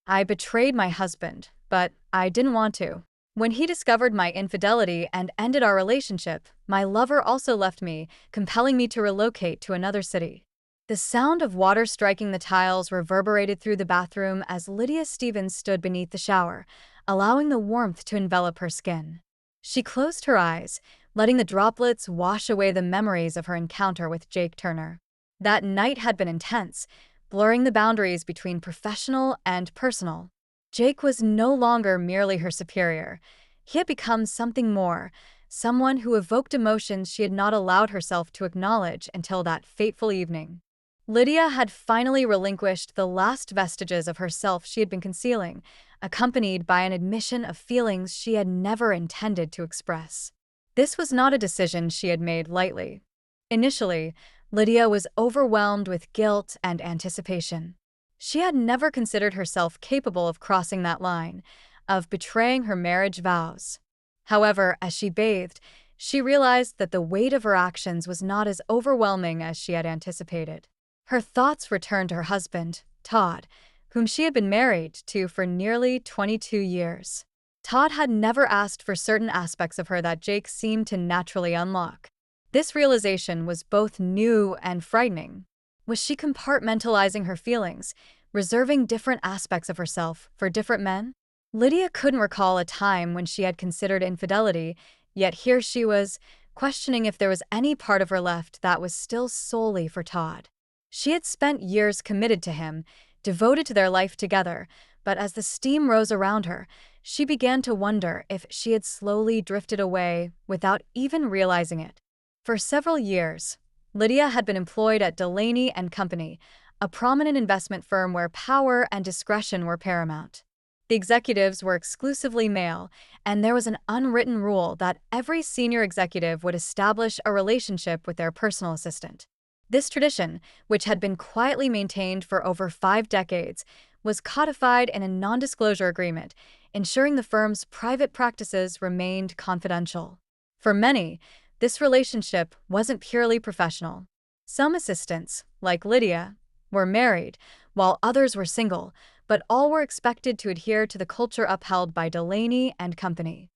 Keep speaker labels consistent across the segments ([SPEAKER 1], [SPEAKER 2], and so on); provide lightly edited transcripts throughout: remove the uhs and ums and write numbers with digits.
[SPEAKER 1] I betrayed my husband, but I didn't want to. When he discovered my infidelity and ended our relationship, my lover also left me, compelling me to relocate to another city. The sound of water striking the tiles reverberated through the bathroom as Lydia Stevens stood beneath the shower, allowing the warmth to envelop her skin. She closed her eyes, letting the droplets wash away the memories of her encounter with Jake Turner. That night had been intense, blurring the boundaries between professional and personal. Jake was no longer merely her superior. He had become something more, someone who evoked emotions she had not allowed herself to acknowledge until that fateful evening. Lydia had finally relinquished the last vestiges of herself she had been concealing, accompanied by an admission of feelings she had never intended to express. This was not a decision she had made lightly. Initially, Lydia was overwhelmed with guilt and anticipation. She had never considered herself capable of crossing that line, of betraying her marriage vows. However, as she bathed, she realized that the weight of her actions was not as overwhelming as she had anticipated. Her thoughts returned to her husband, Todd, whom she had been married to for nearly 22 years. Todd had never asked for certain aspects of her that Jake seemed to naturally unlock. This realization was both new and frightening. Was she compartmentalizing her feelings, reserving different aspects of herself for different men? Lydia couldn't recall a time when she had considered infidelity, yet here she was, questioning if there was any part of her left that was still solely for Todd. She had spent years committed to him, devoted to their life together, but as the steam rose around her, she began to wonder if she had slowly drifted away without even realizing it. For several years, Lydia had been employed at Delaney and Company, a prominent investment firm where power and discretion were paramount. The executives were exclusively male, and there was an unwritten rule that every senior executive would establish a relationship with their personal assistant. This tradition, which had been quietly maintained for over 5 decades, was codified in a non-disclosure agreement, ensuring the firm's private practices remained confidential. For many, this relationship wasn't purely professional. Some assistants, like Lydia, were married, while others were single, but all were expected to adhere to the culture upheld by Delaney and Company.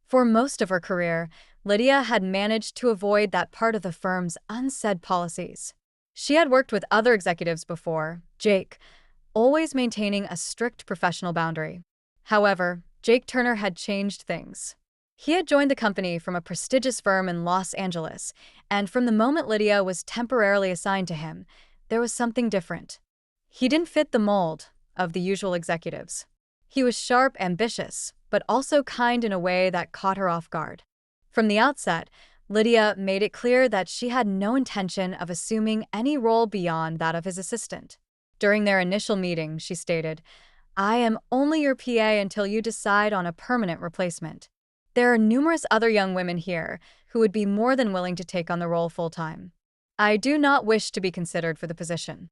[SPEAKER 1] For most of her career, Lydia had managed to avoid that part of the firm's unsaid policies. She had worked with other executives before, Jake, always maintaining a strict professional boundary. However, Jake Turner had changed things. He had joined the company from a prestigious firm in Los Angeles, and from the moment Lydia was temporarily assigned to him, there was something different. He didn't fit the mold of the usual executives. He was sharp, ambitious, but also kind in a way that caught her off guard. From the outset, Lydia made it clear that she had no intention of assuming any role beyond that of his assistant. During their initial meeting, she stated, "I am only your PA until you decide on a permanent replacement. There are numerous other young women here who would be more than willing to take on the role full-time. I do not wish to be considered for the position."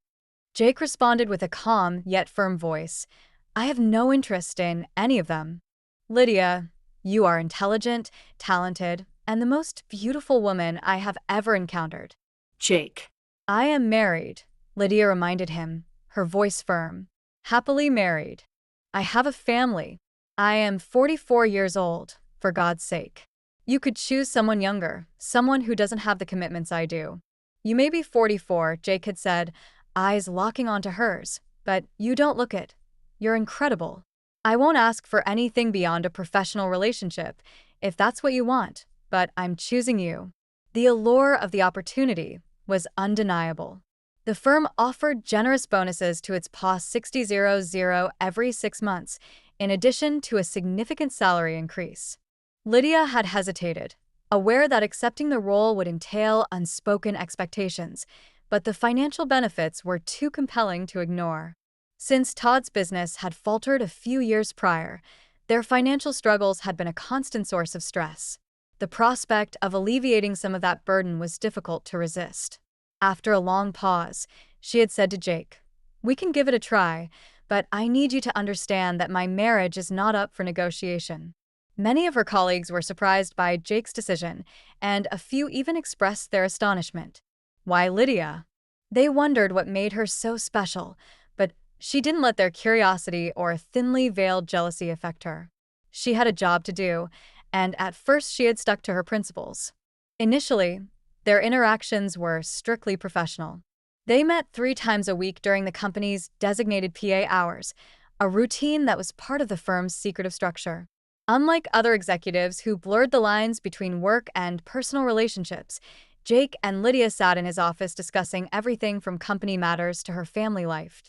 [SPEAKER 1] Jake responded with a calm yet firm voice, "I have no interest in any of them. Lydia, you are intelligent, talented, and the most beautiful woman I have ever encountered."
[SPEAKER 2] Jake.
[SPEAKER 1] "I am married," Lydia reminded him, her voice firm. "Happily married. I have a family. I am 44 years old, for God's sake. You could choose someone younger, someone who doesn't have the commitments I do." "You may be 44, Jake had said, eyes locking onto hers, "but you don't look it. You're incredible. I won't ask for anything beyond a professional relationship, if that's what you want, but I'm choosing you." The allure of the opportunity was undeniable. The firm offered generous bonuses to its POS 60,000 every 6 months, in addition to a significant salary increase. Lydia had hesitated, aware that accepting the role would entail unspoken expectations, but the financial benefits were too compelling to ignore. Since Todd's business had faltered a few years prior, their financial struggles had been a constant source of stress. The prospect of alleviating some of that burden was difficult to resist. After a long pause, she had said to Jake, "We can give it a try, but I need you to understand that my marriage is not up for negotiation." Many of her colleagues were surprised by Jake's decision, and a few even expressed their astonishment. Why Lydia? They wondered what made her so special, but She didn't let their curiosity or thinly veiled jealousy affect her. She had a job to do, and at first she had stuck to her principles. Initially, their interactions were strictly professional. They met 3 times a week during the company's designated PA hours, a routine that was part of the firm's secretive structure. Unlike other executives who blurred the lines between work and personal relationships, Jake and Lydia sat in his office discussing everything from company matters to her family life.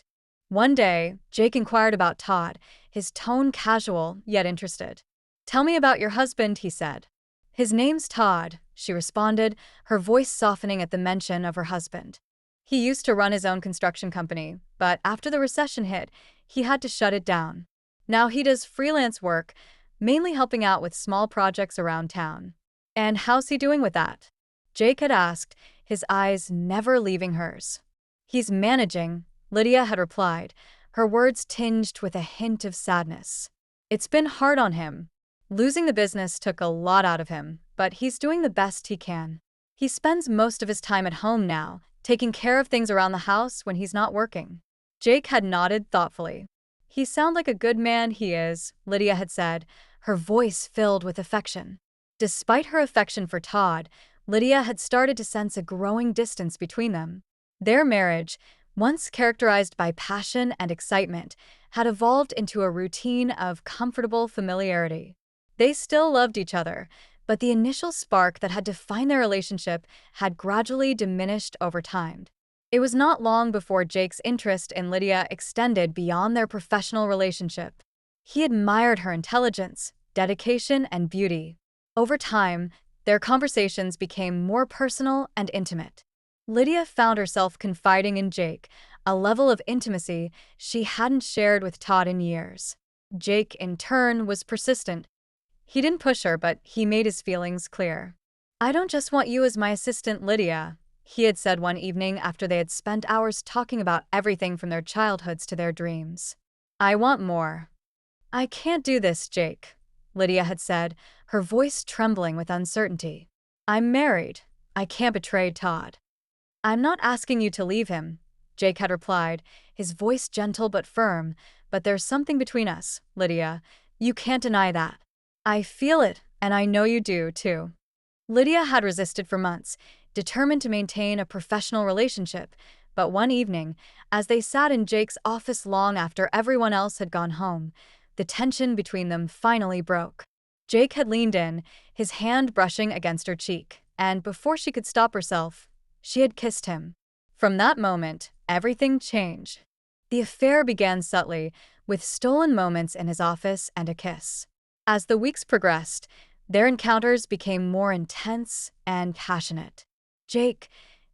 [SPEAKER 1] One day, Jake inquired about Todd, his tone casual yet interested. "Tell me about your husband," he said. "His name's Todd," she responded, her voice softening at the mention of her husband. "He used to run his own construction company, but after the recession hit, he had to shut it down. Now he does freelance work, mainly helping out with small projects around town." "And how's he doing with that?" Jake had asked, his eyes never leaving hers. "He's managing," Lydia had replied, her words tinged with a hint of sadness. "It's been hard on him. Losing the business took a lot out of him, but he's doing the best he can. He spends most of his time at home now, taking care of things around the house when he's not working." Jake had nodded thoughtfully. "He sounds like a good man, he is," Lydia had said, her voice filled with affection. Despite her affection for Todd, Lydia had started to sense a growing distance between them. Their marriage, once characterized by passion and excitement, had evolved into a routine of comfortable familiarity. They still loved each other, but the initial spark that had defined their relationship had gradually diminished over time. It was not long before Jake's interest in Lydia extended beyond their professional relationship. He admired her intelligence, dedication, and beauty. Over time, their conversations became more personal and intimate. Lydia found herself confiding in Jake, a level of intimacy she hadn't shared with Todd in years. Jake, in turn, was persistent. He didn't push her, but he made his feelings clear. "I don't just want you as my assistant, Lydia," he had said one evening after they had spent hours talking about everything from their childhoods to their dreams. "I want more." "I can't do this, Jake," Lydia had said, her voice trembling with uncertainty. "I'm married. I can't betray Todd." "I'm not asking you to leave him," Jake had replied, his voice gentle but firm, "but there's something between us, Lydia. You can't deny that." "I feel it, and I know you do, too." Lydia had resisted for months, determined to maintain a professional relationship, but one evening, as they sat in Jake's office long after everyone else had gone home, the tension between them finally broke. Jake had leaned in, his hand brushing against her cheek, and before she could stop herself, she had kissed him. From that moment, everything changed. The affair began subtly, with stolen moments in his office and a kiss. As the weeks progressed, their encounters became more intense and passionate. Jake,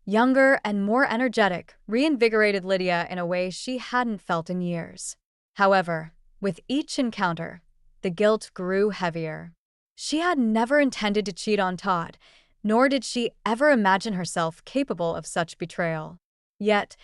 [SPEAKER 1] younger and more energetic, reinvigorated Lydia in a way she hadn't felt in years. However, with each encounter, the guilt grew heavier. She had never intended to cheat on Todd, nor did she ever imagine herself capable of such betrayal. Yet,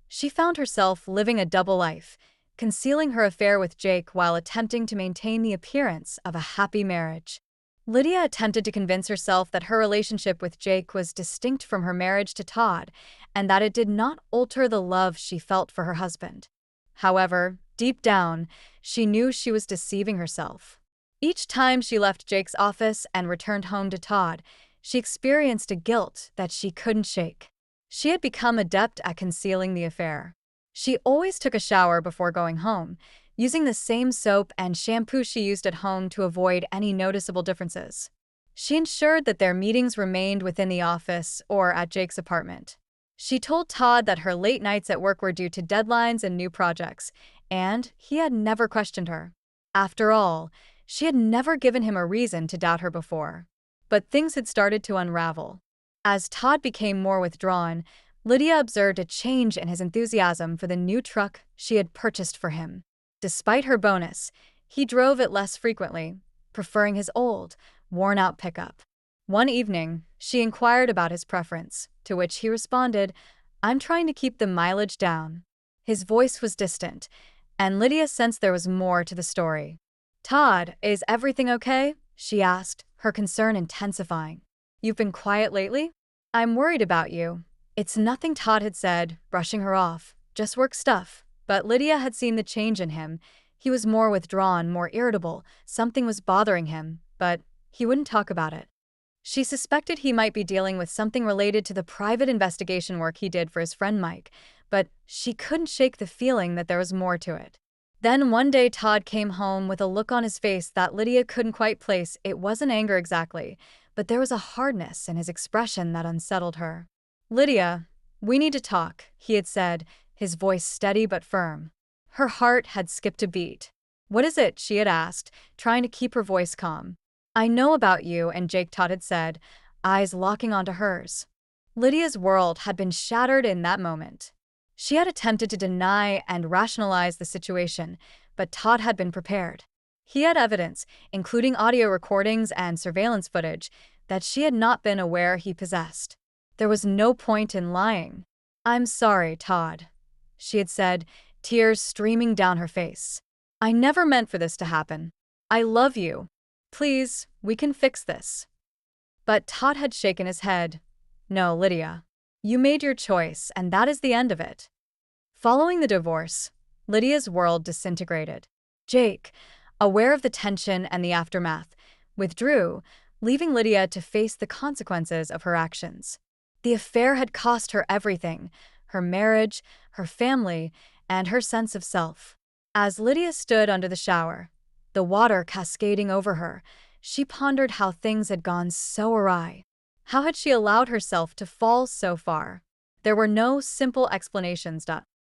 [SPEAKER 1] she found herself living a double life, concealing her affair with Jake while attempting to maintain the appearance of a happy marriage. Lydia attempted to convince herself that her relationship with Jake was distinct from her marriage to Todd, and that it did not alter the love she felt for her husband. However, deep down, she knew she was deceiving herself. Each time she left Jake's office and returned home to Todd, she experienced a guilt that she couldn't shake. She had become adept at concealing the affair. She always took a shower before going home, using the same soap and shampoo she used at home to avoid any noticeable differences. She ensured that their meetings remained within the office or at Jake's apartment. She told Todd that her late nights at work were due to deadlines and new projects, and he had never questioned her. After all, she had never given him a reason to doubt her before. But things had started to unravel. As Todd became more withdrawn, Lydia observed a change in his enthusiasm for the new truck she had purchased for him. Despite her bonus, he drove it less frequently, preferring his old, worn-out pickup. One evening, she inquired about his preference, to which he responded, "I'm trying to keep the mileage down." His voice was distant, and Lydia sensed there was more to the story. "Todd, is everything okay?" she asked, her concern intensifying. "You've been quiet lately?" "I'm worried about you." "It's nothing," Todd had said, brushing her off. "Just work stuff. But Lydia had seen the change in him. He was more withdrawn, more irritable. Something was bothering him, but he wouldn't talk about it. She suspected he might be dealing with something related to the private investigation work he did for his friend Mike, but she couldn't shake the feeling that there was more to it. Then one day Todd came home with a look on his face that Lydia couldn't quite place. It wasn't anger exactly, but there was a hardness in his expression that unsettled her. "Lydia, we need to talk," he had said, his voice steady but firm. Her heart had skipped a beat. "What is it?" she had asked, trying to keep her voice calm. "I know about you," and Jake, Todd had said, eyes locking onto hers. Lydia's world had been shattered in that moment. She had attempted to deny and rationalize the situation, but Todd had been prepared. He had evidence, including audio recordings and surveillance footage, that she had not been aware he possessed. There was no point in lying. "I'm sorry, Todd," she had said, tears streaming down her face. "I never meant for this to happen. I love you. Please, we can fix this." But Todd had shaken his head. "No, Lydia. You made your choice, and that is the end of it." Following the divorce, Lydia's world disintegrated. Jake, aware of the tension and the aftermath, withdrew, leaving Lydia to face the consequences of her actions. The affair had cost her everything: her marriage, her family, and her sense of self. As Lydia stood under the shower, the water cascading over her, she pondered how things had gone so awry. How had she allowed herself to fall so far? There were no simple explanations.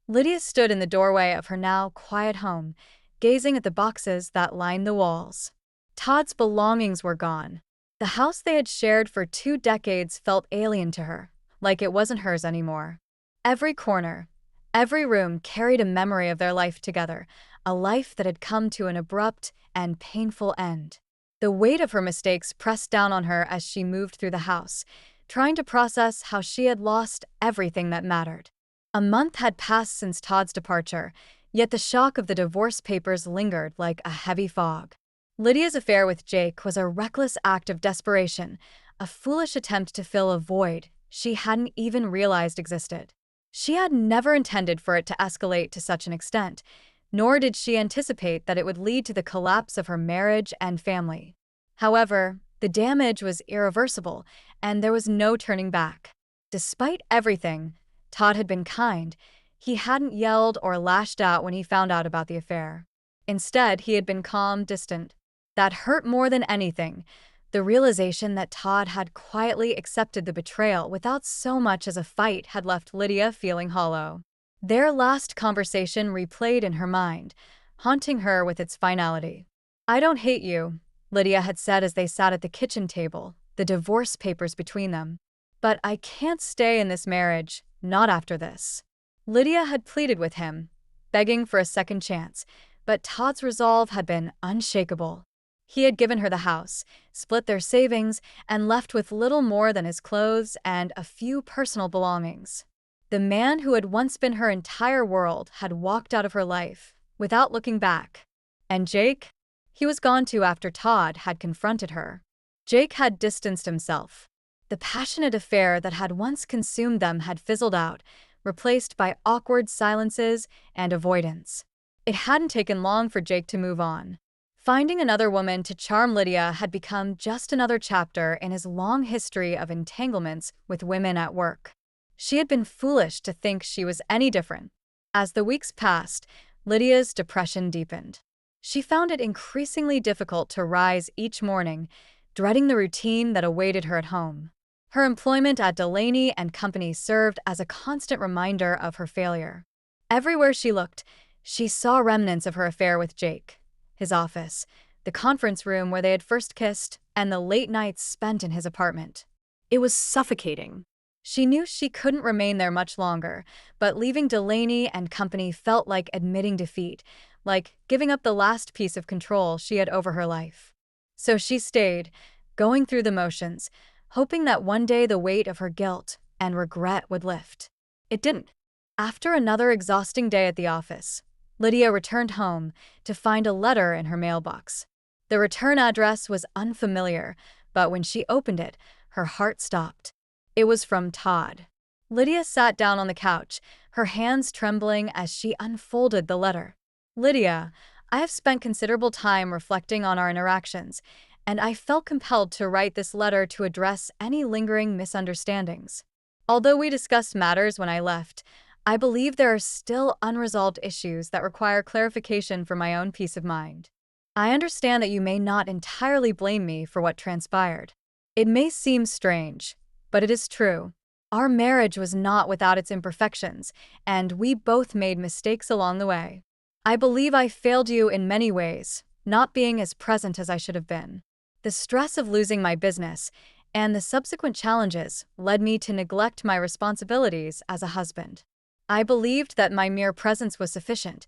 [SPEAKER 1] Lydia stood in the doorway of her now quiet home, gazing at the boxes that lined the walls. Todd's belongings were gone. The house they had shared for 2 decades felt alien to her, like it wasn't hers anymore. Every corner, every room carried a memory of their life together, a life that had come to an abrupt and painful end. The weight of her mistakes pressed down on her as she moved through the house, trying to process how she had lost everything that mattered. A month had passed since Todd's departure, yet the shock of the divorce papers lingered like a heavy fog. Lydia's affair with Jake was a reckless act of desperation, a foolish attempt to fill a void she hadn't even realized existed. She had never intended for it to escalate to such an extent, nor did she anticipate that it would lead to the collapse of her marriage and family. However, the damage was irreversible, and there was no turning back. Despite everything, Todd had been kind. He hadn't yelled or lashed out when he found out about the affair. Instead, he had been calm, distant. That hurt more than anything, the realization that Todd had quietly accepted the betrayal without so much as a fight had left Lydia feeling hollow. Their last conversation replayed in her mind, haunting her with its finality. "I don't hate you," Lydia had said as they sat at the kitchen table, the divorce papers between them. "But I can't stay in this marriage, not after this." Lydia had pleaded with him, begging for a second chance, but Todd's resolve had been unshakable. He had given her the house, split their savings, and left with little more than his clothes and a few personal belongings. The man who had once been her entire world had walked out of her life, without looking back. And Jake? He was gone too after Todd had confronted her. Jake had distanced himself. The passionate affair that had once consumed them had fizzled out, replaced by awkward silences and avoidance. It hadn't taken long for Jake to move on. Finding another woman to charm Lydia had become just another chapter in his long history of entanglements with women at work. She had been foolish to think she was any different. As the weeks passed, Lydia's depression deepened. She found it increasingly difficult to rise each morning, dreading the routine that awaited her at home. Her employment at Delaney and Company served as a constant reminder of her failure. Everywhere she looked, she saw remnants of her affair with Jake: his office, the conference room where they had first kissed, and the late nights spent in his apartment. It was suffocating. She knew she couldn't remain there much longer, but leaving Delaney and Company felt like admitting defeat, like giving up the last piece of control she had over her life. So she stayed, going through the motions, hoping that one day the weight of her guilt and regret would lift. It didn't. After another exhausting day at the office, Lydia returned home to find a letter in her mailbox. The return address was unfamiliar, but when she opened it, her heart stopped. It was from Todd. Lydia sat down on the couch, her hands trembling as she unfolded the letter. Lydia, I have spent considerable time reflecting on our interactions, and I felt compelled to write this letter to address any lingering misunderstandings. Although we discussed matters when I left, I believe there are still unresolved issues that require clarification for my own peace of mind. I understand that you may not entirely blame me for what transpired. It may seem strange, but it is true. Our marriage was not without its imperfections, and we both made mistakes along the way. I believe I failed you in many ways, not being as present as I should have been. The stress of losing my business and the subsequent challenges led me to neglect my responsibilities as a husband. I believed that my mere presence was sufficient,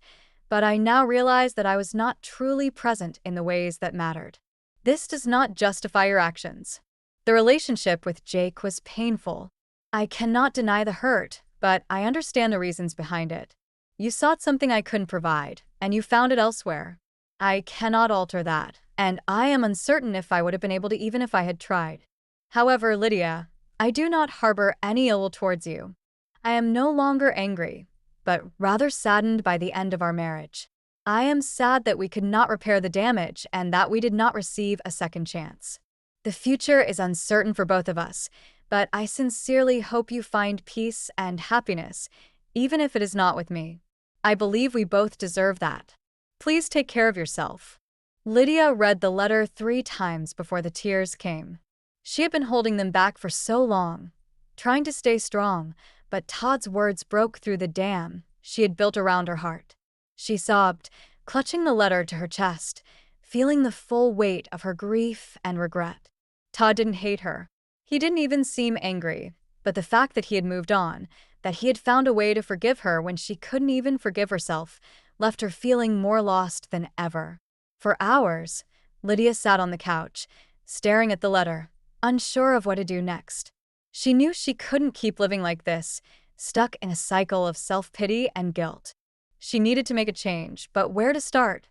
[SPEAKER 1] but I now realize that I was not truly present in the ways that mattered. This does not justify your actions. The relationship with Jake was painful. I cannot deny the hurt, but I understand the reasons behind it. You sought something I couldn't provide, and you found it elsewhere. I cannot alter that, and I am uncertain if I would have been able to even if I had tried. However, Lydia, I do not harbor any ill will towards you. I am no longer angry, but rather saddened by the end of our marriage. I am sad that we could not repair the damage and that we did not receive a second chance. The future is uncertain for both of us, but I sincerely hope you find peace and happiness, even if it is not with me. I believe we both deserve that. Please take care of yourself. Lydia read the letter 3 times before the tears came. She had been holding them back for so long, trying to stay strong, but Todd's words broke through the dam she had built around her heart. She sobbed, clutching the letter to her chest, feeling the full weight of her grief and regret. Todd didn't hate her. He didn't even seem angry, but the fact that he had moved on, that he had found a way to forgive her when she couldn't even forgive herself, left her feeling more lost than ever. For hours, Lydia sat on the couch, staring at the letter, unsure of what to do next. She knew she couldn't keep living like this, stuck in a cycle of self-pity and guilt. She needed to make a change, but where to start?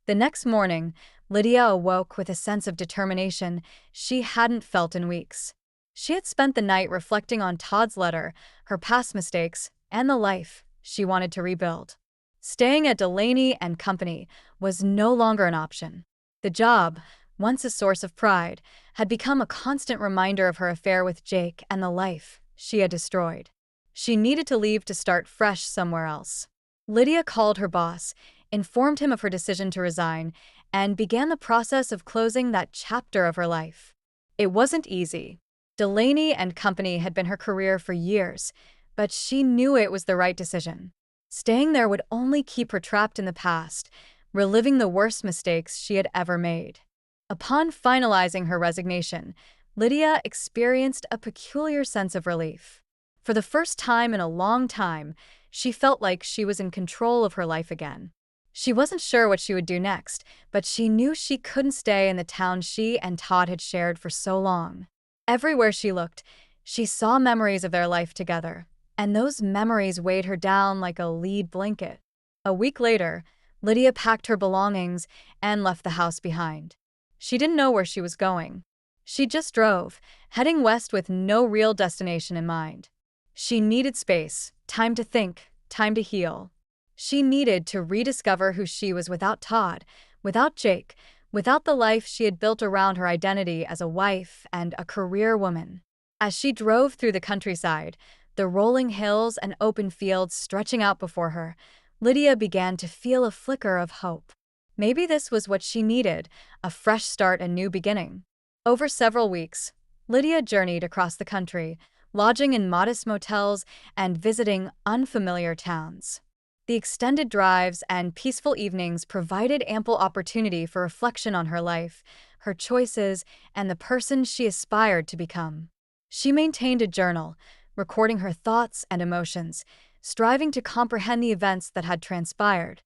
[SPEAKER 1] The next morning, Lydia awoke with a sense of determination she hadn't felt in weeks. She had spent the night reflecting on Todd's letter, her past mistakes, and the life she wanted to rebuild. Staying at Delaney and Company was no longer an option. The job, once a source of pride, had become a constant reminder of her affair with Jake and the life she had destroyed. She needed to leave to start fresh somewhere else. Lydia called her boss, informed him of her decision to resign, and began the process of closing that chapter of her life. It wasn't easy. Delaney and Company had been her career for years, but she knew it was the right decision. Staying there would only keep her trapped in the past, reliving the worst mistakes she had ever made. Upon finalizing her resignation, Lydia experienced a peculiar sense of relief. For the first time in a long time, she felt like she was in control of her life again. She wasn't sure what she would do next, but she knew she couldn't stay in the town she and Todd had shared for so long. Everywhere she looked, she saw memories of their life together, and those memories weighed her down like a lead blanket. A week later, Lydia packed her belongings and left the house behind. She didn't know where she was going. She just drove, heading west with no real destination in mind. She needed space, time to think, time to heal. She needed to rediscover who she was without Todd, without Jake, without the life she had built around her identity as a wife and a career woman. As she drove through the countryside, the rolling hills and open fields stretching out before her, Lydia began to feel a flicker of hope. Maybe this was what she needed, a fresh start, a new beginning. Over several weeks, Lydia journeyed across the country, lodging in modest motels and visiting unfamiliar towns. The extended drives and peaceful evenings provided ample opportunity for reflection on her life, her choices, and the person she aspired to become. She maintained a journal, recording her thoughts and emotions, striving to comprehend the events that had transpired.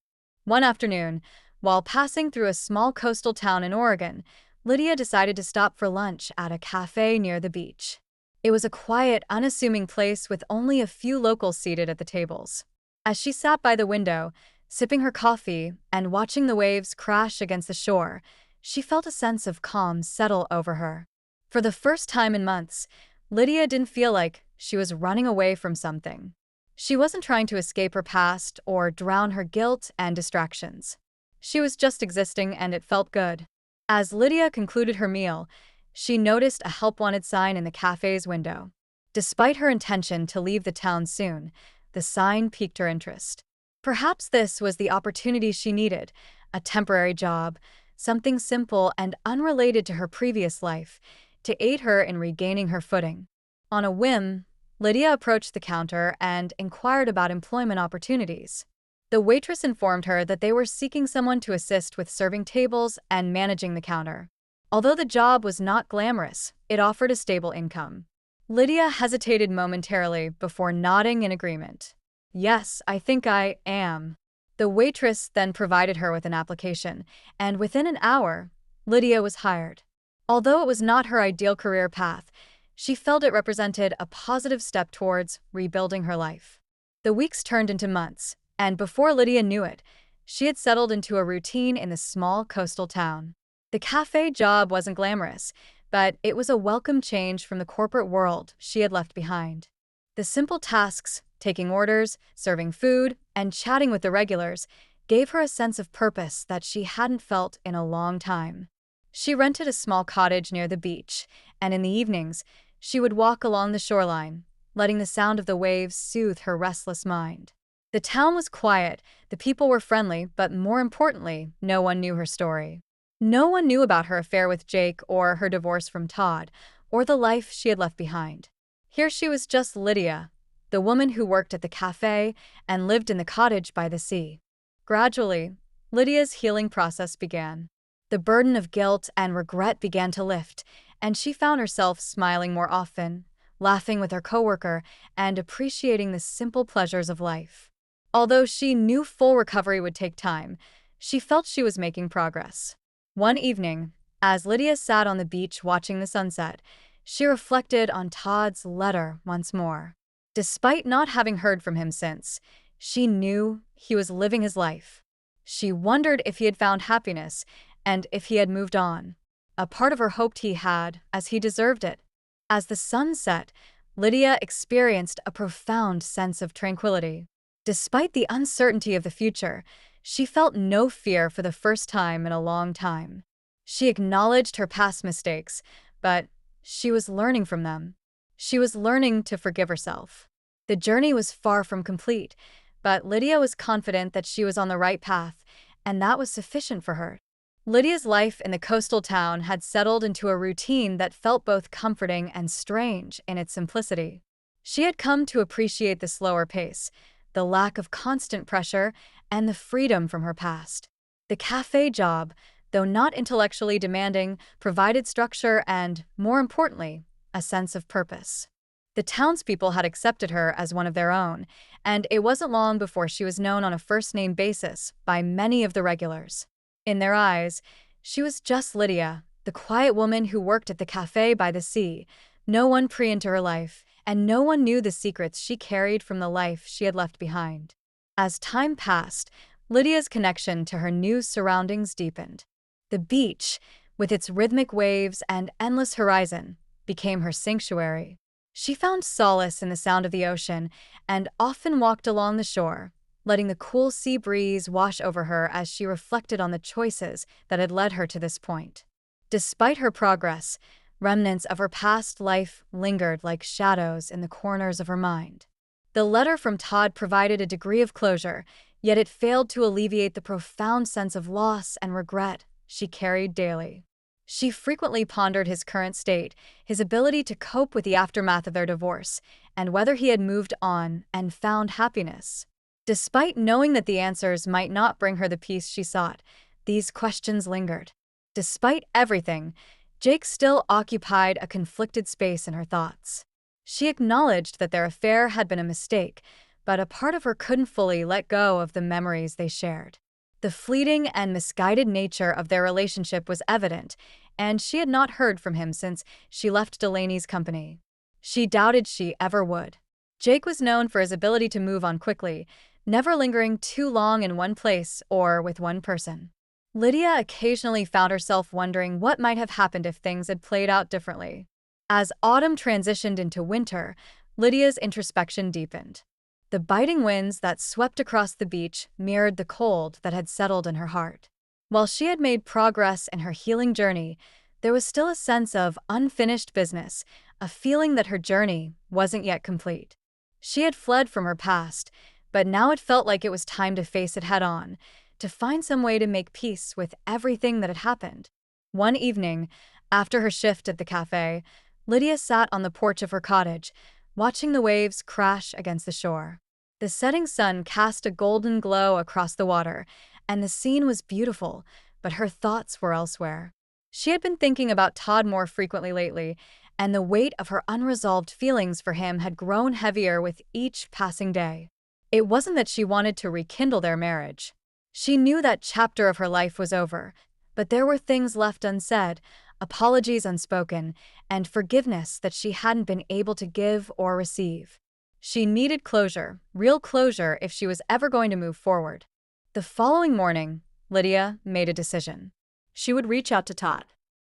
[SPEAKER 1] One afternoon, while passing through a small coastal town in Oregon, Lydia decided to stop for lunch at a cafe near the beach. It was a quiet, unassuming place with only a few locals seated at the tables. As she sat by the window, sipping her coffee and watching the waves crash against the shore, she felt a sense of calm settle over her. For the first time in months, Lydia didn't feel like she was running away from something. She wasn't trying to escape her past or drown her guilt and distractions. She was just existing, and it felt good. As Lydia concluded her meal, she noticed a help wanted sign in the cafe's window. Despite her intention to leave the town soon, the sign piqued her interest. Perhaps this was the opportunity she needed, a temporary job, something simple and unrelated to her previous life, to aid her in regaining her footing. On a whim, Lydia approached the counter and inquired about employment opportunities. The waitress informed her that they were seeking someone to assist with serving tables and managing the counter. Although the job was not glamorous, it offered a stable income. Lydia hesitated momentarily before nodding in agreement. "Yes, I think I am." The waitress then provided her with an application, and within an hour, Lydia was hired. Although it was not her ideal career path, she felt it represented a positive step towards rebuilding her life. The weeks turned into months, and before Lydia knew it, she had settled into a routine in the small coastal town. The cafe job wasn't glamorous, but it was a welcome change from the corporate world she had left behind. The simple tasks, taking orders, serving food, and chatting with the regulars, gave her a sense of purpose that she hadn't felt in a long time. She rented a small cottage near the beach, and in the evenings, she would walk along the shoreline, letting the sound of the waves soothe her restless mind. The town was quiet, the people were friendly, but more importantly, no one knew her story. No one knew about her affair with Jake or her divorce from Todd, or the life she had left behind. Here she was, just Lydia, the woman who worked at the cafe and lived in the cottage by the sea. Gradually, Lydia's healing process began. The burden of guilt and regret began to lift, and she found herself smiling more often, laughing with her coworker, and appreciating the simple pleasures of life. Although she knew full recovery would take time, she felt she was making progress. One evening, as Lydia sat on the beach watching the sunset, she reflected on Todd's letter once more. Despite not having heard from him since, she knew he was living his life. She wondered if he had found happiness and if he had moved on. A part of her hoped he had, as he deserved it. As the sun set, Lydia experienced a profound sense of tranquility. Despite the uncertainty of the future, she felt no fear for the first time in a long time. She acknowledged her past mistakes, but she was learning from them. She was learning to forgive herself. The journey was far from complete, but Lydia was confident that she was on the right path, and that was sufficient for her. Lydia's life in the coastal town had settled into a routine that felt both comforting and strange in its simplicity. She had come to appreciate the slower pace, the lack of constant pressure, and the freedom from her past. The cafe job, though not intellectually demanding, provided structure and, more importantly, a sense of purpose. The townspeople had accepted her as one of their own, and it wasn't long before she was known on a first-name basis by many of the regulars. In their eyes, she was just Lydia, the quiet woman who worked at the cafe by the sea. No one pry into her life, and no one knew the secrets she carried from the life she had left behind. As time passed, Lydia's connection to her new surroundings deepened. The beach, with its rhythmic waves and endless horizon, became her sanctuary. She found solace in the sound of the ocean and often walked along the shore, letting the cool sea breeze wash over her as she reflected on the choices that had led her to this point. Despite her progress, remnants of her past life lingered like shadows in the corners of her mind. The letter from Todd provided a degree of closure, yet it failed to alleviate the profound sense of loss and regret she carried daily. She frequently pondered his current state, his ability to cope with the aftermath of their divorce, and whether he had moved on and found happiness. Despite knowing that the answers might not bring her the peace she sought, these questions lingered. Despite everything, Jake still occupied a conflicted space in her thoughts. She acknowledged that their affair had been a mistake, but a part of her couldn't fully let go of the memories they shared. The fleeting and misguided nature of their relationship was evident, and she had not heard from him since she left Delaney's company. She doubted she ever would. Jake was known for his ability to move on quickly, never lingering too long in one place or with one person. Lydia occasionally found herself wondering what might have happened if things had played out differently. As autumn transitioned into winter, Lydia's introspection deepened. The biting winds that swept across the beach mirrored the cold that had settled in her heart. While she had made progress in her healing journey, there was still a sense of unfinished business, a feeling that her journey wasn't yet complete. She had fled from her past, but now it felt like it was time to face it head-on, to find some way to make peace with everything that had happened. One evening, after her shift at the cafe, Lydia sat on the porch of her cottage, watching the waves crash against the shore. The setting sun cast a golden glow across the water, and the scene was beautiful, but her thoughts were elsewhere. She had been thinking about Todd more frequently lately, and the weight of her unresolved feelings for him had grown heavier with each passing day. It wasn't that she wanted to rekindle their marriage. She knew that chapter of her life was over, but there were things left unsaid, apologies unspoken, and forgiveness that she hadn't been able to give or receive. She needed closure, real closure, if she was ever going to move forward. The following morning, Lydia made a decision. She would reach out to Todd.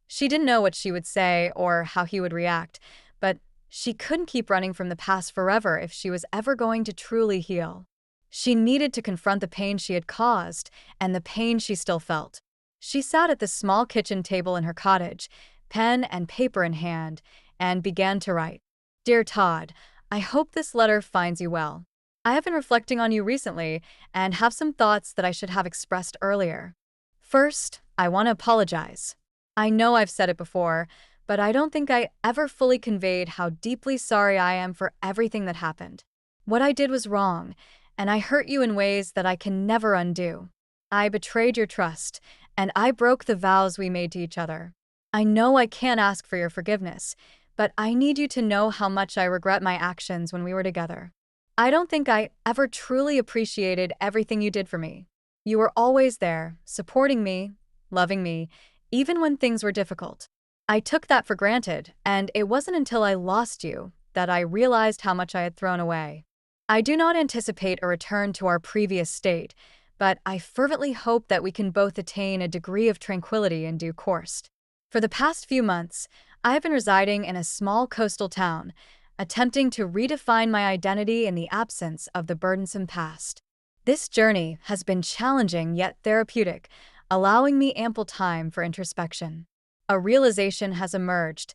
[SPEAKER 1] She didn't know what she would say or how he would react, but she couldn't keep running from the past forever if she was ever going to truly heal. She needed to confront the pain she had caused and the pain she still felt. She sat at the small kitchen table in her cottage, pen and paper in hand, and began to write. Dear Todd, I hope this letter finds you well. I have been reflecting on you recently and have some thoughts that I should have expressed earlier. First, I want to apologize. I know I've said it before, but I don't think I ever fully conveyed how deeply sorry I am for everything that happened. What I did was wrong, and I hurt you in ways that I can never undo. I betrayed your trust, and I broke the vows we made to each other. I know I can't ask for your forgiveness, but I need you to know how much I regret my actions when we were together. I don't think I ever truly appreciated everything you did for me. You were always there, supporting me, loving me, even when things were difficult. I took that for granted, and it wasn't until I lost you that I realized how much I had thrown away. I do not anticipate a return to our previous state, but I fervently hope that we can both attain a degree of tranquility in due course. For the past few months, I have been residing in a small coastal town, attempting to redefine my identity in the absence of the burdensome past. This journey has been challenging yet therapeutic, allowing me ample time for introspection. A realization has emerged.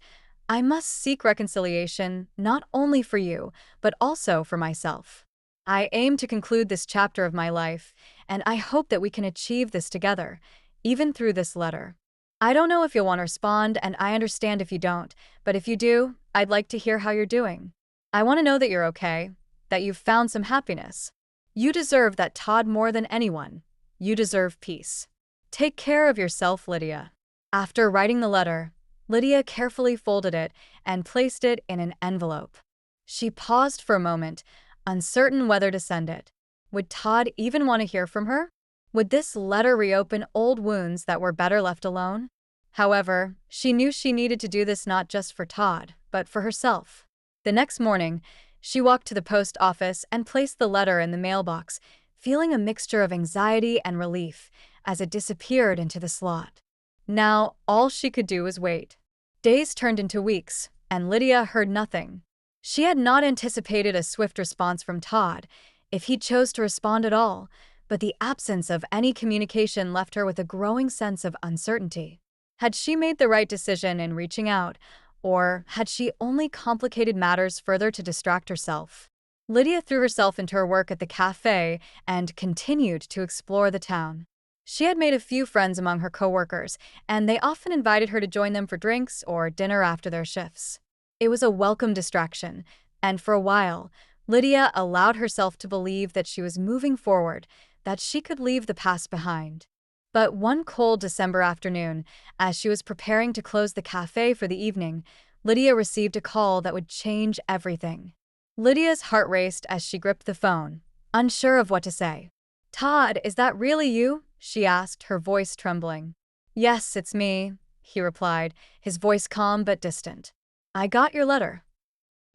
[SPEAKER 1] I must seek reconciliation not only for you, but also for myself. I aim to conclude this chapter of my life, and I hope that we can achieve this together, even through this letter. I don't know if you'll want to respond, and I understand if you don't, but if you do, I'd like to hear how you're doing. I want to know that you're okay, that you've found some happiness. You deserve that, Todd, more than anyone. You deserve peace. Take care of yourself, Lydia. After writing the letter, Lydia carefully folded it and placed it in an envelope. She paused for a moment, uncertain whether to send it. Would Todd even want to hear from her? Would this letter reopen old wounds that were better left alone? However, she knew she needed to do this not just for Todd, but for herself. The next morning, she walked to the post office and placed the letter in the mailbox, feeling a mixture of anxiety and relief as it disappeared into the slot. Now, all she could do was wait. Days turned into weeks, and Lydia heard nothing. She had not anticipated a swift response from Todd, if he chose to respond at all, but the absence of any communication left her with a growing sense of uncertainty. Had she made the right decision in reaching out, or had she only complicated matters further to distract herself? Lydia threw herself into her work at the cafe and continued to explore the town. She had made a few friends among her coworkers, and they often invited her to join them for drinks or dinner after their shifts. It was a welcome distraction, and for a while, Lydia allowed herself to believe that she was moving forward, that she could leave the past behind. But one cold December afternoon, as she was preparing to close the cafe for the evening, Lydia received a call that would change everything. Lydia's heart raced as she gripped the phone, unsure of what to say. "Todd, is that really you?" she asked, her voice trembling. "Yes, it's me," he replied, his voice calm but distant. "I got your letter."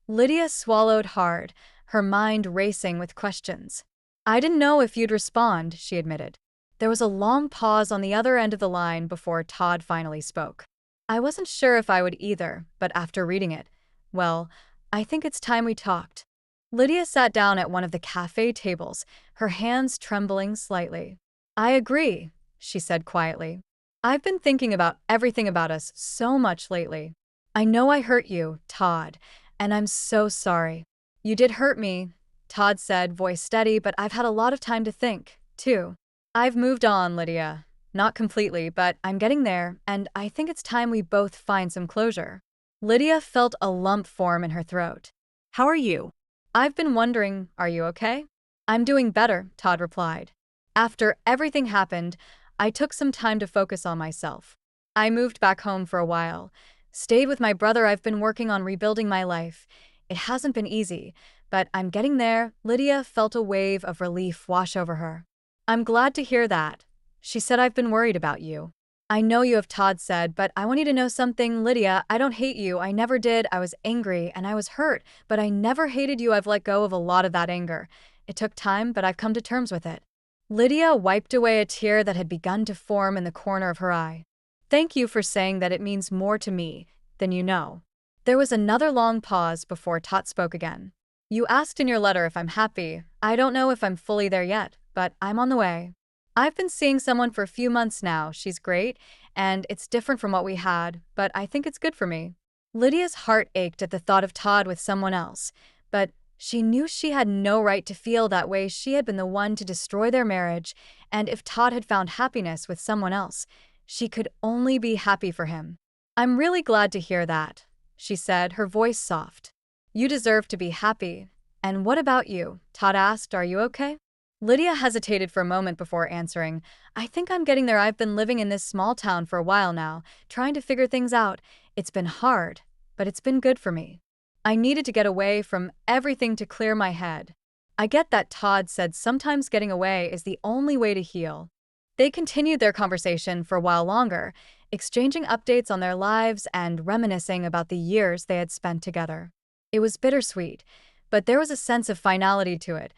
[SPEAKER 1] Lydia swallowed hard, her mind racing with questions. "I didn't know if you'd respond," she admitted. There was a long pause on the other end of the line before Todd finally spoke. "I wasn't sure if I would either, but after reading it, well, I think it's time we talked." Lydia sat down at one of the cafe tables, her hands trembling slightly. I agree, she said quietly. I've been thinking about everything about us so much lately. I know I hurt you, Todd, and I'm so sorry. You did hurt me, Todd said, voice steady, but I've had a lot of time to think, too. I've moved on, Lydia. Not completely, but I'm getting there, and I think it's time we both find some closure. Lydia felt a lump form in her throat. How are you? I've been wondering, are you okay? I'm doing better, Todd replied. After everything happened, I took some time to focus on myself. I moved back home for a while, stayed with my brother. I've been working on rebuilding my life. It hasn't been easy, but I'm getting there. Lydia felt a wave of relief wash over her. I'm glad to hear that. She said, I've been worried about you. I know you have, Todd said, but I want you to know something, Lydia. I don't hate you. I never did. I was angry and I was hurt, but I never hated you. I've let go of a lot of that anger. It took time, but I've come to terms with it. Lydia wiped away a tear that had begun to form in the corner of her eye. Thank you for saying that. It means more to me than you know. There was another long pause before Todd spoke again. You asked in your letter if I'm happy. I don't know if I'm fully there yet, but I'm on the way. I've been seeing someone for a few months now. She's great, and it's different from what we had, but I think it's good for me. Lydia's heart ached at the thought of Todd with someone else, but she knew she had no right to feel that way. She had been the one to destroy their marriage, and if Todd had found happiness with someone else, she could only be happy for him. I'm really glad to hear that, she said, her voice soft. You deserve to be happy. And what about you? Todd asked, are you okay? Lydia hesitated for a moment before answering. I think I'm getting there. I've been living in this small town for a while now, trying to figure things out. It's been hard, but it's been good for me. I needed to get away from everything to clear my head. I get that, Todd said. Sometimes getting away is the only way to heal. They continued their conversation for a while longer, exchanging updates on their lives and reminiscing about the years they had spent together. It was bittersweet, but there was a sense of finality to it.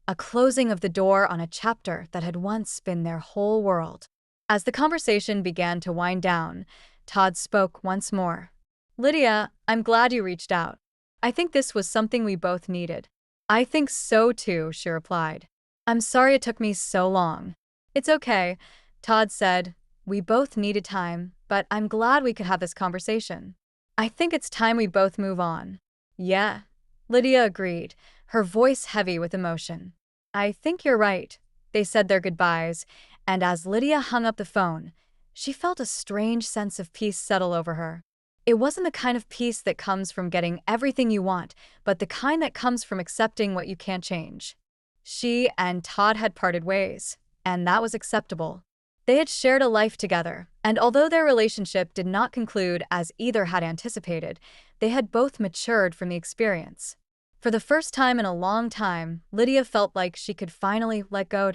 [SPEAKER 1] A closing of the door on a chapter that had once been their whole world. As the conversation began to wind down, Todd spoke once more. Lydia, I'm glad you reached out. I think this was something we both needed. I think so too, she replied. I'm sorry it took me so long. It's okay, Todd said. We both needed time, but I'm glad we could have this conversation. I think it's time we both move on. Yeah, Lydia agreed, her voice heavy with emotion. I think you're right. They said their goodbyes, and as Lydia hung up the phone, she felt a strange sense of peace settle over her. It wasn't the kind of peace that comes from getting everything you want, but the kind that comes from accepting what you can't change. She and Todd had parted ways, and that was acceptable. They had shared a life together, and although their relationship did not conclude as either had anticipated, they had both matured from the experience. For the first time in a long time, Lydia felt like she could finally let go.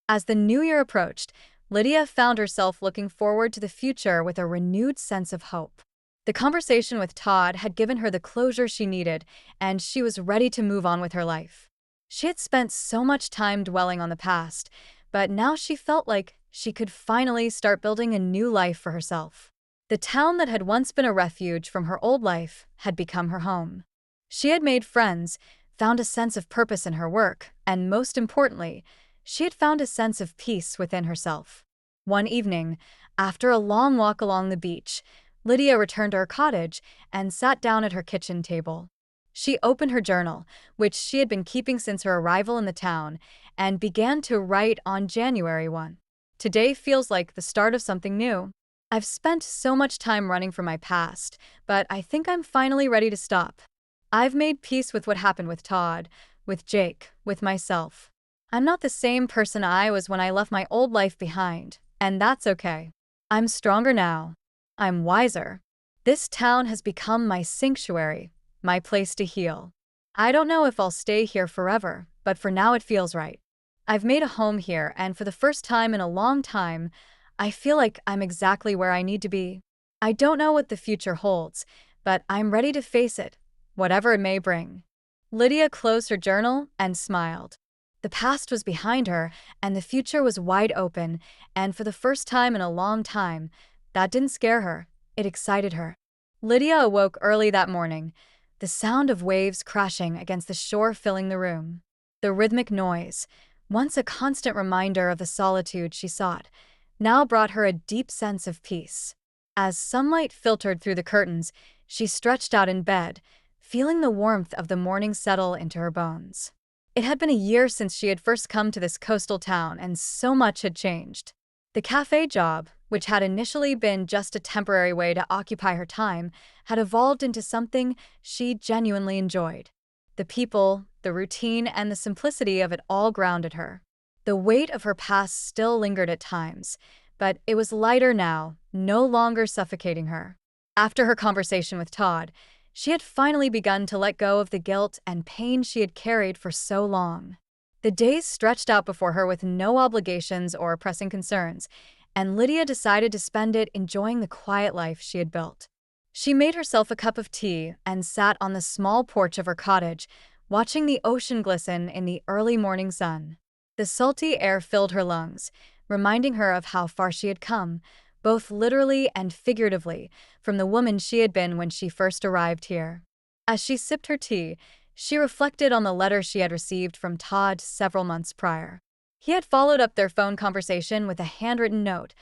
[SPEAKER 1] As the new year approached, Lydia found herself looking forward to the future with a renewed sense of hope. The conversation with Todd had given her the closure she needed, and she was ready to move on with her life. She had spent so much time dwelling on the past, but now she felt like she could finally start building a new life for herself. The town that had once been a refuge from her old life had become her home. She had made friends, found a sense of purpose in her work, and most importantly, she had found a sense of peace within herself. One evening, after a long walk along the beach, Lydia returned to her cottage and sat down at her kitchen table. She opened her journal, which she had been keeping since her arrival in the town, and began to write on January 1. Today feels like the start of something new. I've spent so much time running from my past, but I think I'm finally ready to stop. I've made peace with what happened with Todd, with Jake, with myself. I'm not the same person I was when I left my old life behind, and that's okay. I'm stronger now. I'm wiser. This town has become my sanctuary, my place to heal. I don't know if I'll stay here forever, but for now it feels right. I've made a home here, and for the first time in a long time, I feel like I'm exactly where I need to be. I don't know what the future holds, but I'm ready to face it, whatever it may bring. Lydia closed her journal and smiled. The past was behind her, and the future was wide open, and for the first time in a long time, that didn't scare her, it excited her. Lydia awoke early that morning, the sound of waves crashing against the shore filling the room. The rhythmic noise, once a constant reminder of the solitude she sought, now brought her a deep sense of peace. As sunlight filtered through the curtains, she stretched out in bed, feeling the warmth of the morning settle into her bones. It had been a year since she had first come to this coastal town, and so much had changed. The cafe job, which had initially been just a temporary way to occupy her time, had evolved into something she genuinely enjoyed. The people, the routine, and the simplicity of it all grounded her. The weight of her past still lingered at times, but it was lighter now, no longer suffocating her. After her conversation with Todd, she had finally begun to let go of the guilt and pain she had carried for so long. The days stretched out before her with no obligations or pressing concerns, and Lydia decided to spend it enjoying the quiet life she had built. She made herself a cup of tea and sat on the small porch of her cottage, watching the ocean glisten in the early morning sun. The salty air filled her lungs, reminding her of how far she had come, both literally and figuratively, from the woman she had been when she first arrived here. As she sipped her tea, she reflected on the letter she had received from Todd several months prior. He had followed up their phone conversation with a handwritten note,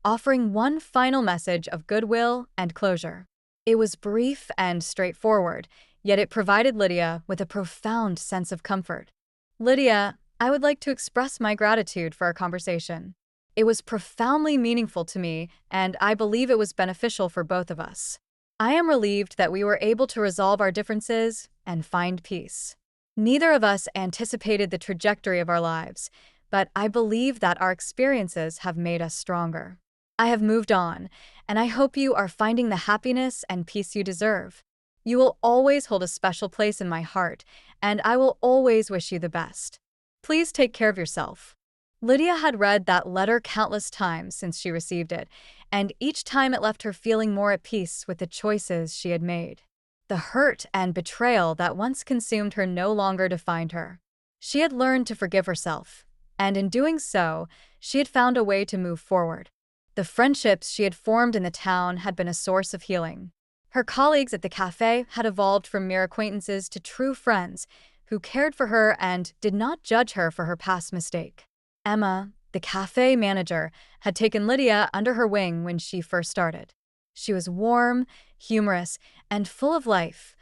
[SPEAKER 1] offering one final message of goodwill and closure. It was brief and straightforward, yet it provided Lydia with a profound sense of comfort. "Lydia, I would like to express my gratitude for our conversation. It was profoundly meaningful to me, and I believe it was beneficial for both of us. I am relieved that we were able to resolve our differences and find peace. Neither of us anticipated the trajectory of our lives, but I believe that our experiences have made us stronger. I have moved on, and I hope you are finding the happiness and peace you deserve. You will always hold a special place in my heart, and I will always wish you the best. Please take care of yourself." Lydia had read that letter countless times since she received it, and each time it left her feeling more at peace with the choices she had made. The hurt and betrayal that once consumed her no longer defined her. She had learned to forgive herself, and in doing so, she had found a way to move forward. The friendships she had formed in the town had been a source of healing. Her colleagues at the cafe had evolved from mere acquaintances to true friends who cared for her and did not judge her for her past mistake. Emma, the cafe manager, had taken Lydia under her wing when she first started. She was warm, humorous, and full of life,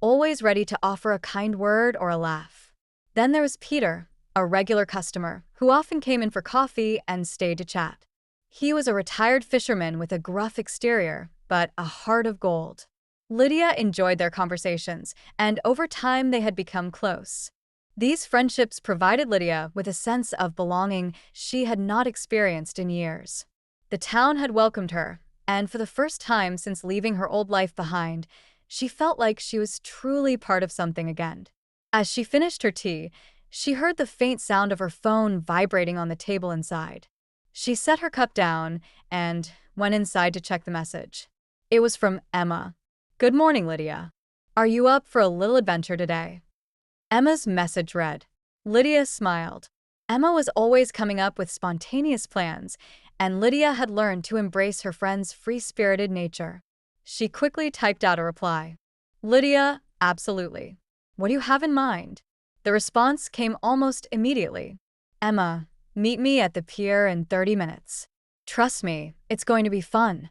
[SPEAKER 1] always ready to offer a kind word or a laugh. Then there was Peter, a regular customer, who often came in for coffee and stayed to chat. He was a retired fisherman with a gruff exterior, but a heart of gold. Lydia enjoyed their conversations, and over time they had become close. These friendships provided Lydia with a sense of belonging she had not experienced in years. The town had welcomed her, and for the first time since leaving her old life behind, she felt like she was truly part of something again. As she finished her tea, she heard the faint sound of her phone vibrating on the table inside. She set her cup down and went inside to check the message. It was from Emma. "Good morning, Lydia. Are you up for a little adventure today?" Emma's message read. Lydia smiled. Emma was always coming up with spontaneous plans, and Lydia had learned to embrace her friend's free-spirited nature. She quickly typed out a reply. "Lydia, absolutely. What do you have in mind?" The response came almost immediately. "Emma, meet me at the pier in 30 minutes. Trust me, it's going to be fun."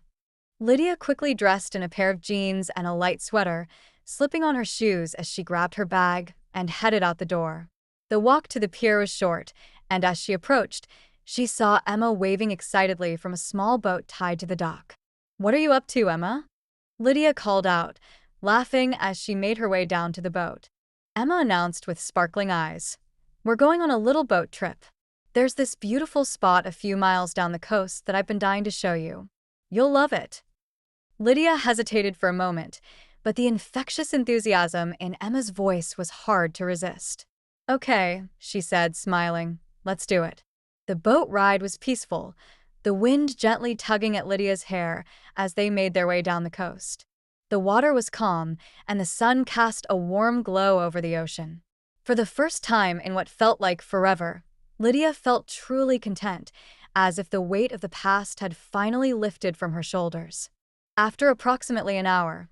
[SPEAKER 1] Lydia quickly dressed in a pair of jeans and a light sweater, slipping on her shoes as she grabbed her bag and headed out the door. The walk to the pier was short, and as she approached, she saw Emma waving excitedly from a small boat tied to the dock. "What are you up to, Emma?" Lydia called out, laughing as she made her way down to the boat. Emma announced with sparkling eyes, "We're going on a little boat trip. There's this beautiful spot a few miles down the coast that I've been dying to show you. You'll love it." Lydia hesitated for a moment, but the infectious enthusiasm in Emma's voice was hard to resist. "Okay," she said, smiling. "Let's do it." The boat ride was peaceful, the wind gently tugging at Lydia's hair as they made their way down the coast. The water was calm, and the sun cast a warm glow over the ocean. For the first time in what felt like forever, Lydia felt truly content, as if the weight of the past had finally lifted from her shoulders. After approximately an hour,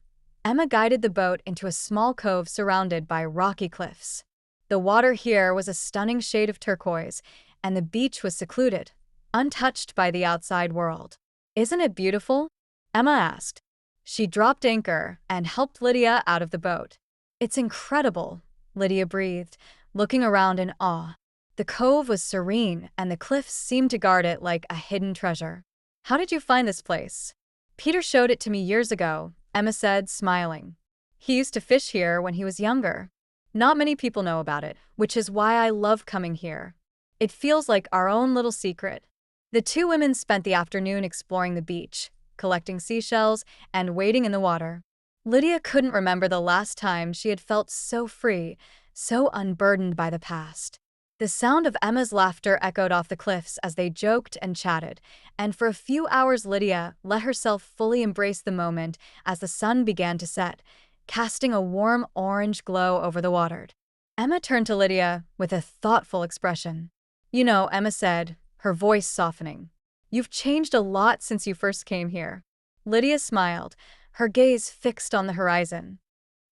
[SPEAKER 1] Emma guided the boat into a small cove surrounded by rocky cliffs. The water here was a stunning shade of turquoise, and the beach was secluded, untouched by the outside world. "Isn't it beautiful?" Emma asked. She dropped anchor and helped Lydia out of the boat. "It's incredible," Lydia breathed, looking around in awe. The cove was serene, and the cliffs seemed to guard it like a hidden treasure. "How did you find this place?" "Peter showed it to me years ago," Emma said, smiling. "He used to fish here when he was younger. Not many people know about it, which is why I love coming here. It feels like our own little secret." The two women spent the afternoon exploring the beach, collecting seashells, and wading in the water. Lydia couldn't remember the last time she had felt so free, so unburdened by the past. The sound of Emma's laughter echoed off the cliffs as they joked and chatted, and for a few hours Lydia let herself fully embrace the moment as the sun began to set, casting a warm orange glow over the water. Emma turned to Lydia with a thoughtful expression. "You know," Emma said, her voice softening, "you've changed a lot since you first came here." Lydia smiled, her gaze fixed on the horizon.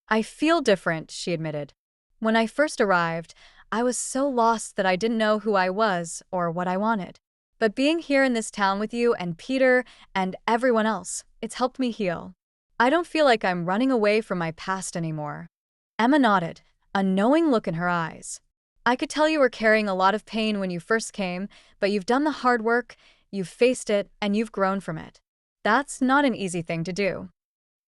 [SPEAKER 1] "I feel different," she admitted. "When I first arrived, I was so lost that I didn't know who I was or what I wanted. But being here in this town with you and Peter and everyone else, it's helped me heal. I don't feel like I'm running away from my past anymore." Emma nodded, a knowing look in her eyes. "I could tell you were carrying a lot of pain when you first came, but you've done the hard work, you've faced it, and you've grown from it. That's not an easy thing to do."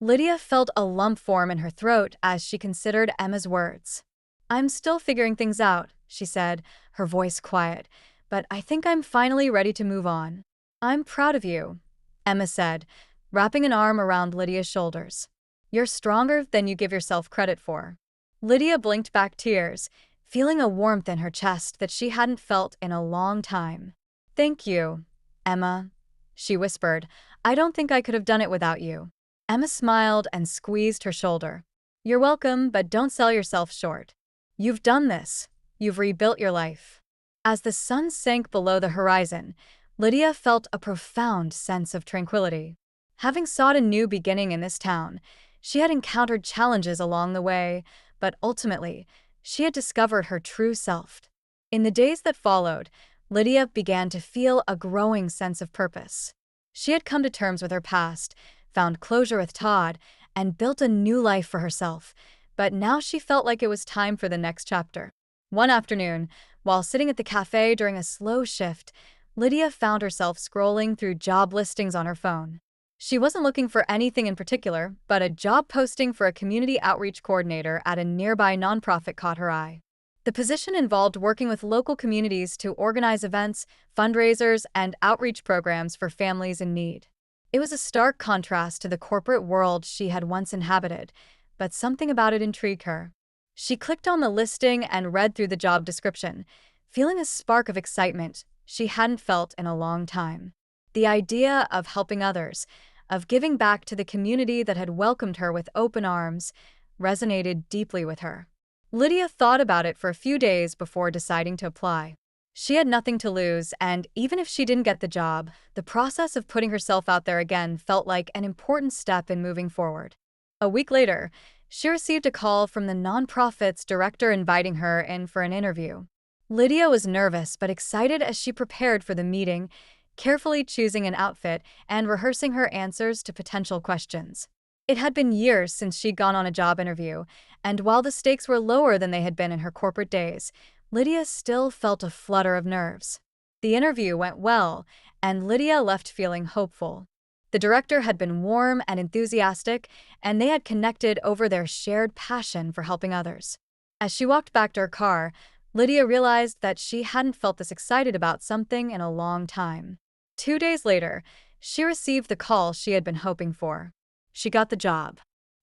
[SPEAKER 1] Lydia felt a lump form in her throat as she considered Emma's words. "I'm still figuring things out," she said, her voice quiet, "but I think I'm finally ready to move on." "I'm proud of you," Emma said, wrapping an arm around Lydia's shoulders. "You're stronger than you give yourself credit for." Lydia blinked back tears, feeling a warmth in her chest that she hadn't felt in a long time. "Thank you, Emma," she whispered. "I don't think I could have done it without you." Emma smiled and squeezed her shoulder. "You're welcome, but don't sell yourself short. You've done this. You've rebuilt your life." As the sun sank below the horizon, Lydia felt a profound sense of tranquility. Having sought a new beginning in this town, she had encountered challenges along the way, but ultimately, she had discovered her true self. In the days that followed, Lydia began to feel a growing sense of purpose. She had come to terms with her past, found closure with Todd, and built a new life for herself, but now she felt like it was time for the next chapter. One afternoon, while sitting at the cafe during a slow shift, Lydia found herself scrolling through job listings on her phone. She wasn't looking for anything in particular, but a job posting for a community outreach coordinator at a nearby nonprofit caught her eye. The position involved working with local communities to organize events, fundraisers, and outreach programs for families in need. It was a stark contrast to the corporate world she had once inhabited, but something about it intrigued her. She clicked on the listing and read through the job description, feeling a spark of excitement she hadn't felt in a long time. The idea of helping others, of giving back to the community that had welcomed her with open arms, resonated deeply with her. Lydia thought about it for a few days before deciding to apply. She had nothing to lose, and even if she didn't get the job, the process of putting herself out there again felt like an important step in moving forward. A week later, she received a call from the nonprofit's director inviting her in for an interview. Lydia was nervous but excited as she prepared for the meeting, carefully choosing an outfit and rehearsing her answers to potential questions. It had been years since she'd gone on a job interview, and while the stakes were lower than they had been in her corporate days, Lydia still felt a flutter of nerves. The interview went well, and Lydia left feeling hopeful. The director had been warm and enthusiastic, and they had connected over their shared passion for helping others. As she walked back to her car, Lydia realized that she hadn't felt this excited about something in a long time. 2 days later, she received the call she had been hoping for. She got the job.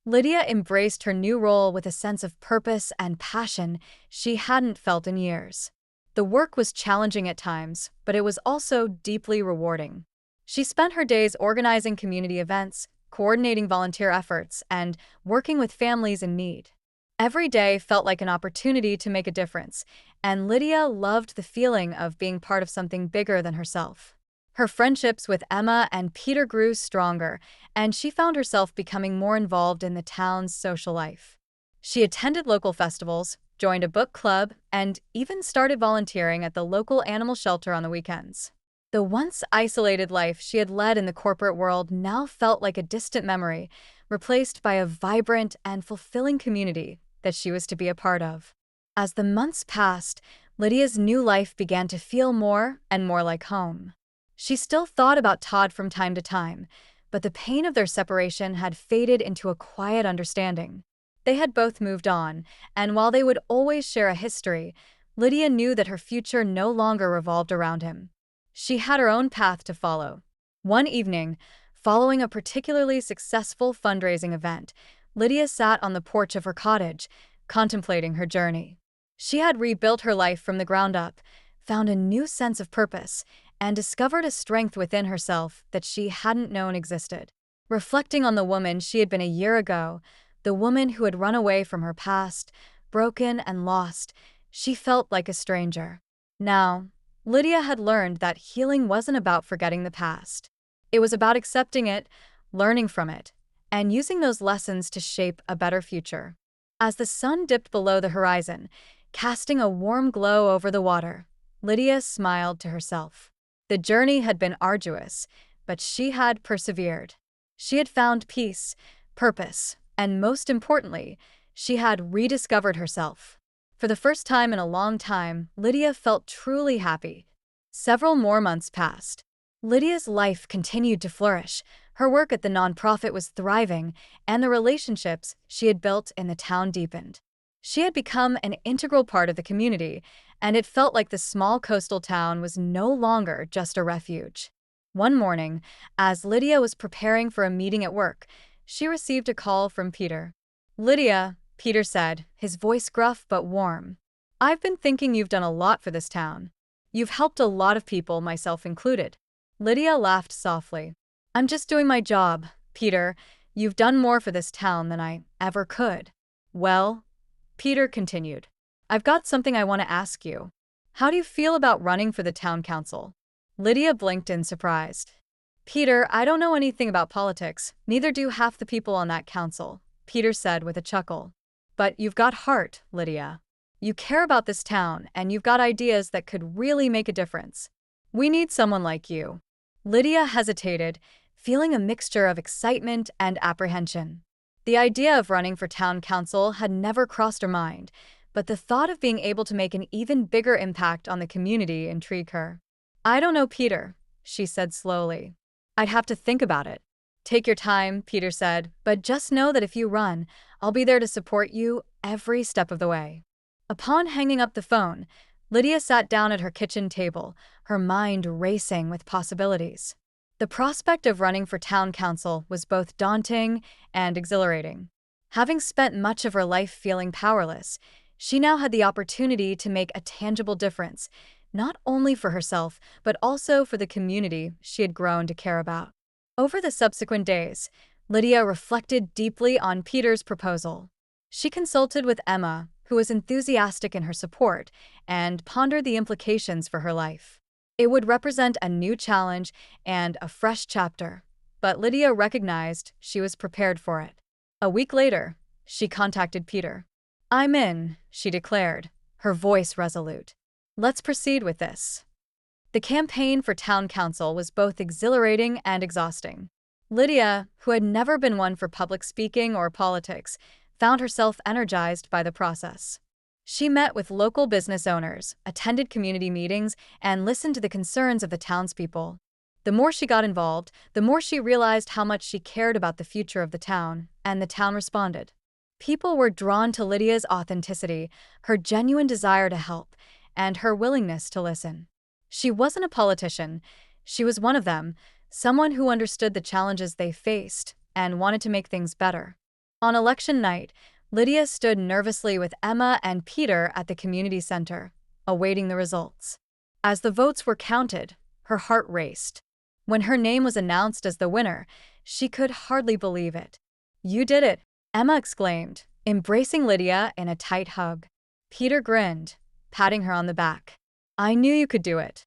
[SPEAKER 1] Lydia embraced her new role with a sense of purpose and passion she hadn't felt in years. The work was challenging at times, but it was also deeply rewarding. She spent her days organizing community events, coordinating volunteer efforts, and working with families in need. Every day felt like an opportunity to make a difference, and Lydia loved the feeling of being part of something bigger than herself. Her friendships with Emma and Peter grew stronger, and she found herself becoming more involved in the town's social life. She attended local festivals, joined a book club, and even started volunteering at the local animal shelter on the weekends. The once isolated life she had led in the corporate world now felt like a distant memory, replaced by a vibrant and fulfilling community that she was to be a part of. As the months passed, Lydia's new life began to feel more and more like home. She still thought about Todd from time to time, but the pain of their separation had faded into a quiet understanding. They had both moved on, and while they would always share a history, Lydia knew that her future no longer revolved around him. She had her own path to follow. One evening, following a particularly successful fundraising event, Lydia sat on the porch of her cottage, contemplating her journey. She had rebuilt her life from the ground up, found a new sense of purpose, and discovered a strength within herself that she hadn't known existed. Reflecting on the woman she had been a year ago, the woman who had run away from her past, broken and lost, she felt like a stranger. Now, Lydia had learned that healing wasn't about forgetting the past. It was about accepting it, learning from it, and using those lessons to shape a better future. As the sun dipped below the horizon, casting a warm glow over the water, Lydia smiled to herself. The journey had been arduous, but she had persevered. She had found peace, purpose, and most importantly, she had rediscovered herself. For the first time in a long time, Lydia felt truly happy. Several more months passed. Lydia's life continued to flourish. Her work at the nonprofit was thriving, and the relationships she had built in the town deepened. She had become an integral part of the community, and it felt like the small coastal town was no longer just a refuge. One morning, as Lydia was preparing for a meeting at work, she received a call from Peter. "Lydia," Peter said, his voice gruff but warm. "I've been thinking you've done a lot for this town. You've helped a lot of people, myself included." Lydia laughed softly. "I'm just doing my job, Peter. You've done more for this town than I ever could." "Well," Peter continued, "I've got something I want to ask you. How do you feel about running for the town council?" Lydia blinked in surprise. "Peter, I don't know anything about politics, neither do half the people on that council," Peter said with a chuckle. "But you've got heart, Lydia. You care about this town, and you've got ideas that could really make a difference. We need someone like you." Lydia hesitated, feeling a mixture of excitement and apprehension. The idea of running for town council had never crossed her mind, but the thought of being able to make an even bigger impact on the community intrigued her. "I don't know, Peter," she said slowly. "I'd have to think about it." "Take your time," Peter said, "but just know that if you run, I'll be there to support you every step of the way." Upon hanging up the phone, Lydia sat down at her kitchen table, her mind racing with possibilities. The prospect of running for town council was both daunting and exhilarating. Having spent much of her life feeling powerless, she now had the opportunity to make a tangible difference, not only for herself, but also for the community she had grown to care about. Over the subsequent days, Lydia reflected deeply on Peter's proposal. She consulted with Emma, who was enthusiastic in her support, and pondered the implications for her life. It would represent a new challenge and a fresh chapter, but Lydia recognized she was prepared for it. A week later, she contacted Peter. "I'm in," she declared, her voice resolute. "Let's proceed with this." The campaign for town council was both exhilarating and exhausting. Lydia, who had never been one for public speaking or politics, found herself energized by the process. She met with local business owners, attended community meetings, and listened to the concerns of the townspeople. The more she got involved, the more she realized how much she cared about the future of the town, and the town responded. People were drawn to Lydia's authenticity, her genuine desire to help, and her willingness to listen. She wasn't a politician. She was one of them, someone who understood the challenges they faced and wanted to make things better. On election night, Lydia stood nervously with Emma and Peter at the community center, awaiting the results. As the votes were counted, her heart raced. When her name was announced as the winner, she could hardly believe it. "You did it," Emma exclaimed, embracing Lydia in a tight hug. Peter grinned, patting her on the back. "I knew you could do it."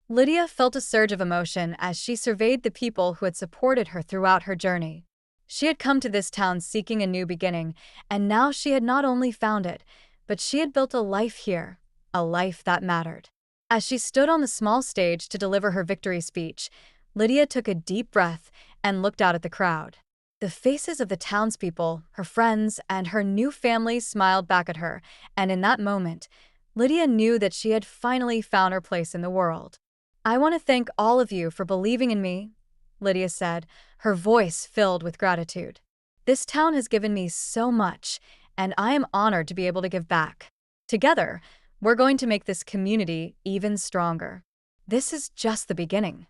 [SPEAKER 1] Lydia felt a surge of emotion as she surveyed the people who had supported her throughout her journey. She had come to this town seeking a new beginning, and now she had not only found it, but she had built a life here, a life that mattered. As she stood on the small stage to deliver her victory speech, Lydia took a deep breath and looked out at the crowd. The faces of the townspeople, her friends, and her new family smiled back at her, and in that moment, Lydia knew that she had finally found her place in the world. "I want to thank all of you for believing in me," Lydia said, her voice filled with gratitude. "This town has given me so much, and I am honored to be able to give back. Together, we're going to make this community even stronger. This is just the beginning."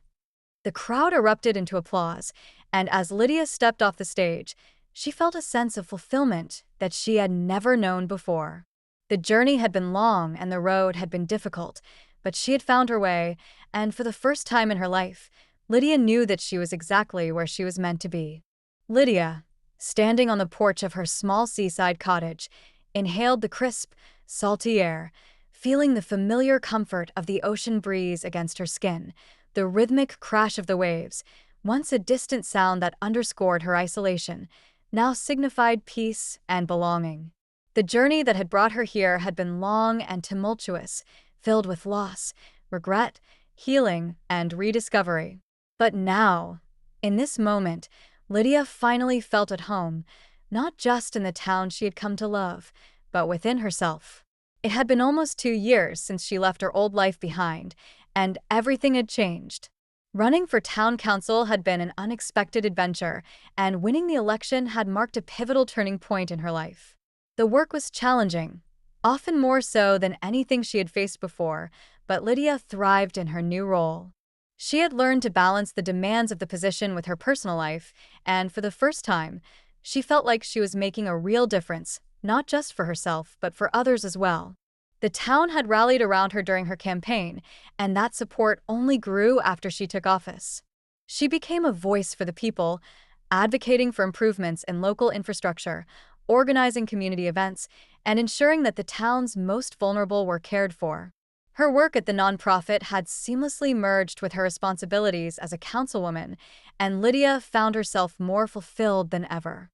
[SPEAKER 1] The crowd erupted into applause, and as Lydia stepped off the stage, she felt a sense of fulfillment that she had never known before. The journey had been long and the road had been difficult, but she had found her way, and for the first time in her life, Lydia knew that she was exactly where she was meant to be. Lydia, standing on the porch of her small seaside cottage, inhaled the crisp, salty air, feeling the familiar comfort of the ocean breeze against her skin. The rhythmic crash of the waves, once a distant sound that underscored her isolation, now signified peace and belonging. The journey that had brought her here had been long and tumultuous, filled with loss, regret, healing, and rediscovery. But now, in this moment, Lydia finally felt at home, not just in the town she had come to love, but within herself. It had been almost 2 years since she left her old life behind, and everything had changed. Running for town council had been an unexpected adventure, and winning the election had marked a pivotal turning point in her life. The work was challenging, often more so than anything she had faced before, but Lydia thrived in her new role. She had learned to balance the demands of the position with her personal life, and for the first time, she felt like she was making a real difference, not just for herself, but for others as well. The town had rallied around her during her campaign, and that support only grew after she took office. She became a voice for the people, advocating for improvements in local infrastructure, organizing community events, and ensuring that the town's most vulnerable were cared for. Her work at the nonprofit had seamlessly merged with her responsibilities as a councilwoman, and Lydia found herself more fulfilled than ever.